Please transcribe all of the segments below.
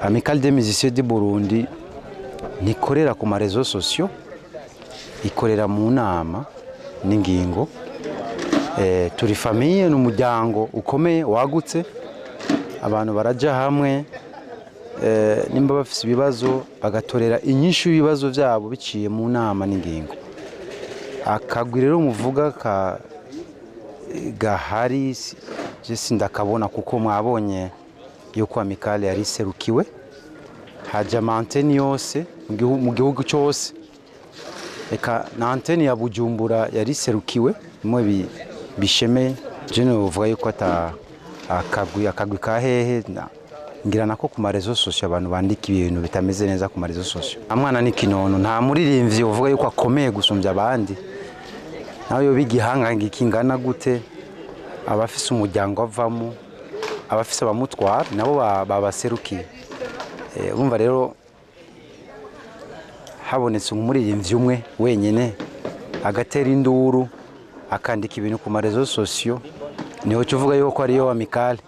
Amicale des musiciens du Burundi ntikorera ku marezo sociaux, ikorera mu nama n'ingingo. Turi famille n'umuryango ukomeye wagutse, abantu baraja hamwe nimba bafise ibibazo bagatorera inyishu y'ibibazo byabo biciye mu nama n'ingingo. Akagwi rero muvuga gahari je sindakabona kuko mwabonye yuko Amicale yari serukiwe haja antenne yose mu gihugu cyose, eka na antenne ya Bujumbura yari serukiwe mwe bisheme. Je novuga yuko akagwi kahehe ngira nako ku marezo sociaux abantu bandika ibintu bitameze neza ku marezo sociaux. Amwana ni kinono, nta muririmbyi uvuga yuko akomeye gusumbya abandi, nawe yo bigihanganga ikingana gute, abafise umuryango avamo, abafise abamutwara nabo babaserukiye. Urumva rero habonetse umuririmbyi umwe wenyene agatera induru akandika ibintu ku marezo sociaux, niho tuvuga yuko ari yo Amicale.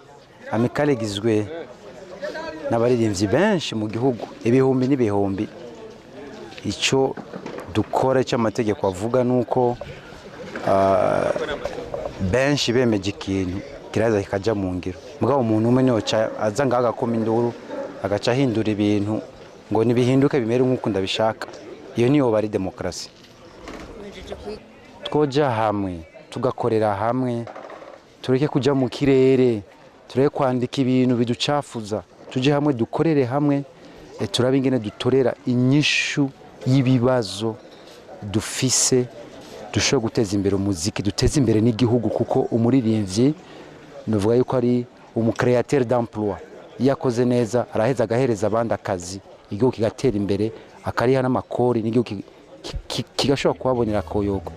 Amicale igizwe n'abaririmbyi benshi mu gihugu, ibihumbi n'ibihumbi. Icyo dukora cy'amategeko avuga nuko benshi bemeje ikintu kiraza kikaja mu ngiro, mugabo umuntu umwe niyo aza ngaga akoma induru agaca ahindura ibintu ngo nibihinduke bimere nk'uko ndabishaka. Iyo niyo bari demokrasi. Twoja hamwe tugakorera hamwe, tureke kuja mu kirere, tureke kwandika ibintu biducafuza, tuje hamwe dukorere hamwe, turabe ingene dutorera inyishu y'ibibazo dufise, dushobora guteza imbere umuziki, duteza imbere n'igihugu, kuko umuririmbyi novuga yuko ari créateur d'emploi. Iyo akoze neza araheza agahereza abandi akazi, igihugu kigatera imbere, akariha n'amakori, n'igihugu kigashobora kuhabonera koyogo.